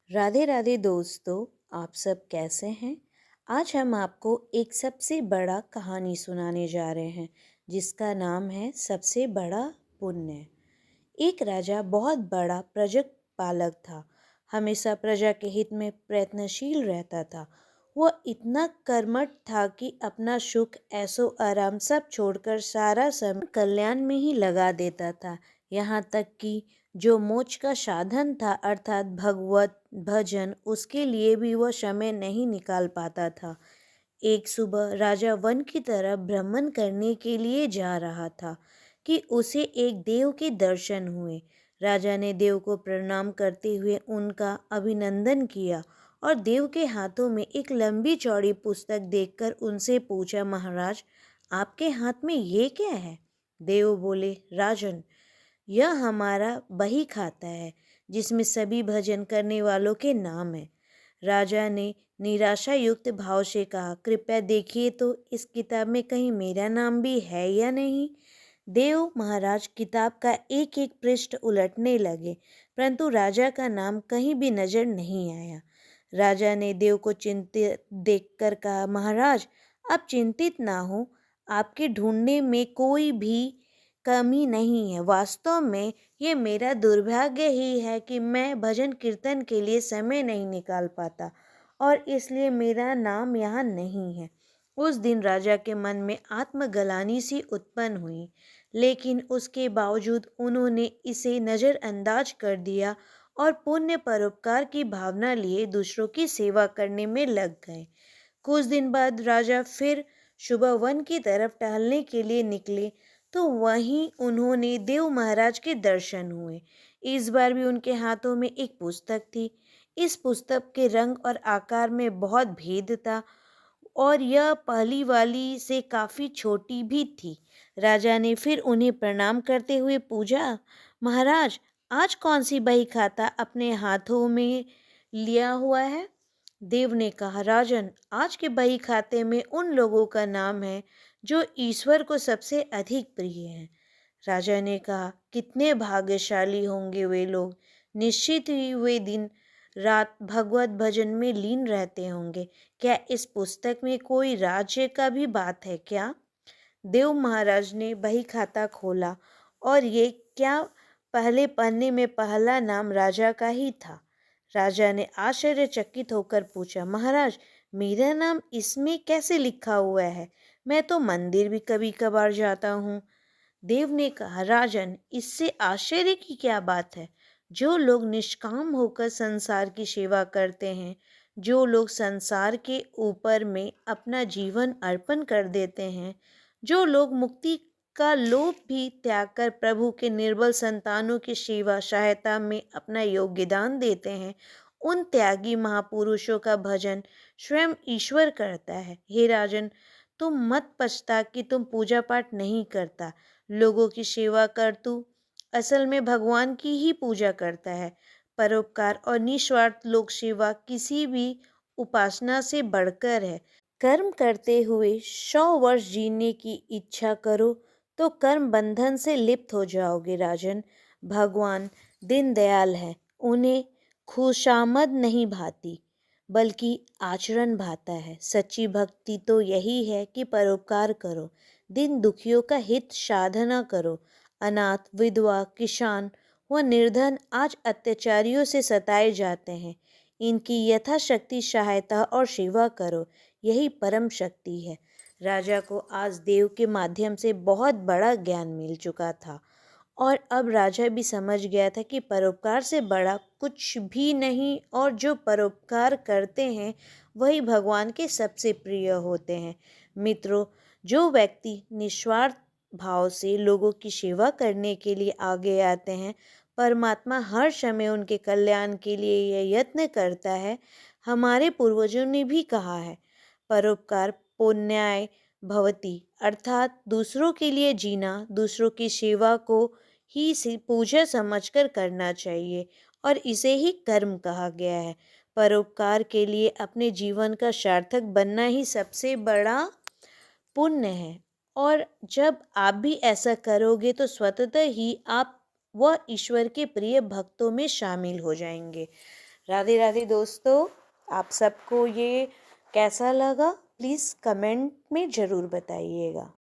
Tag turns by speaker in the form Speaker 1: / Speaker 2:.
Speaker 1: राधे राधे दोस्तों, आप सब कैसे हैं? आज हम आपको एक सबसे बड़ा कहानी सुनाने जा रहे हैं जिसका नाम है सबसे बड़ा पुण्य। एक राजा बहुत बड़ा प्रजा पालक था। हमेशा प्रजा के हित में प्रयत्नशील रहता था। वह इतना कर्मठ था कि अपना सुख ऐसो आराम सब छोड़कर सारा समय कल्याण में ही लगा देता था। यहाँ तक कि जो मोक्ष का साधन था अर्थात भगवत भजन, उसके लिए भी वह समय नहीं निकाल पाता था। एक सुबह राजा वन की तरफ भ्रमण करने के लिए जा रहा था कि उसे एक देव के दर्शन हुए। राजा ने देव को प्रणाम करते हुए उनका अभिनंदन किया और देव के हाथों में एक लंबी चौड़ी पुस्तक देखकर उनसे पूछा, महाराज, आपके हाथ में ये क्या है? देव बोले, राजन, यह हमारा बही खाता है जिसमें सभी भजन करने वालों के नाम है। राजा ने निराशा युक्त भाव से कहा, कृपया देखिए तो इस किताब में कहीं मेरा नाम भी है या नहीं। देव महाराज किताब का एक एक पृष्ठ उलटने लगे, परंतु राजा का नाम कहीं भी नजर नहीं आया। राजा ने देव को चिंतित देखकर कहा, महाराज, आप चिंतित ना हो, आपके ढूंढने में कोई भी कमी नहीं है। वास्तव में ये मेरा दुर्भाग्य ही है कि मैं भजन कीर्तन के लिए समय नहीं निकाल पाता और इसलिए मेरा नाम यहाँ नहीं है। उस दिन राजा के मन में आत्मग्लानि सी उत्पन्न हुई, लेकिन उसके बावजूद उन्होंने इसे नज़रअंदाज कर दिया और पुण्य परोपकार की भावना लिए दूसरों की सेवा करने में लग गए। कुछ दिन बाद राजा फिर सुबह वन की तरफ टहलने के लिए निकले तो वहीं उन्होंने देव महाराज के दर्शन हुए। इस बार भी उनके हाथों में एक पुस्तक थी। इस पुस्तक के रंग और आकार में बहुत भेद था और यह पहली वाली से काफ़ी छोटी भी थी। राजा ने फिर उन्हें प्रणाम करते हुए पूछा, महाराज, आज कौन सी बही खाता अपने हाथों में लिया हुआ है? देव ने कहा, राजन, आज के बही खाते में उन लोगों का नाम है जो ईश्वर को सबसे अधिक प्रिय हैं। राजा ने कहा, कितने भाग्यशाली होंगे वे लोग। निश्चित ही वे दिन रात भगवत भजन में लीन रहते होंगे। क्या इस पुस्तक में कोई राज्य का भी बात है क्या? देव महाराज ने बही खाता खोला और ये क्या, पहले पन्ने में पहला नाम राजा का ही था। राजा ने आश्चर्यचकित होकर पूछा, महाराज, मेरा नाम इसमें कैसे लिखा हुआ है? मैं तो मंदिर भी कभी कभार जाता हूँ। देव ने कहा, राजन, इससे आश्चर्य की क्या बात है? जो लोग निष्काम होकर संसार की सेवा करते हैं, जो लोग संसार के ऊपर में अपना जीवन अर्पण कर देते हैं, जो लोग मुक्ति का लोभ भी त्याग कर प्रभु के निर्बल संतानों की सेवा सहायता में अपना योगदान देते हैं, उन त्यागी महापुरुषों का भजन स्वयं ईश्वर करता है। हे राजन, तुम मत पछता कि तुम पूजा पाठ नहीं करता, लोगों की सेवा कर तू असल में भगवान की ही पूजा करता है। परोपकार और निस्वार्थ लोक सेवा किसी भी उपासना से बढ़कर है। कर्म करते हुए 100 वर्ष जीने की इच्छा करो तो कर्म बंधन से लिप्त हो जाओगे। राजन, भगवान दीनदयाल है, उन्हें खुशामद नहीं भाती बल्कि आचरण भाता है। सच्ची भक्ति तो यही है कि परोपकार करो, दिन दुखियों का हित साधना करो। अनाथ, विधवा, किसान व निर्धन आज अत्याचारियों से सताए जाते हैं, इनकी यथाशक्ति सहायता और सेवा करो, यही परम शक्ति है। राजा को आज देव के माध्यम से बहुत बड़ा ज्ञान मिल चुका था और अब राजा भी समझ गया था कि परोपकार से बड़ा कुछ भी नहीं और जो परोपकार करते हैं वही भगवान के सबसे प्रिय होते हैं। मित्रों, जो व्यक्ति निस्वार्थ भाव से लोगों की सेवा करने के लिए आगे आते हैं, परमात्मा हर समय उनके कल्याण के लिए यह यत्न करता है। हमारे पूर्वजों ने भी कहा है, परोपकार पुण्याय भवति, अर्थात दूसरों के लिए जीना, दूसरों की सेवा को ही पूजा समझकर करना चाहिए और इसे ही कर्म कहा गया है। परोपकार के लिए अपने जीवन का सार्थक बनना ही सबसे बड़ा पुण्य है और जब आप भी ऐसा करोगे तो स्वतः ही आप वह ईश्वर के प्रिय भक्तों में शामिल हो जाएंगे। राधे राधे दोस्तों, आप सबको ये कैसा लगा प्लीज़ कमेंट में ज़रूर बताइएगा।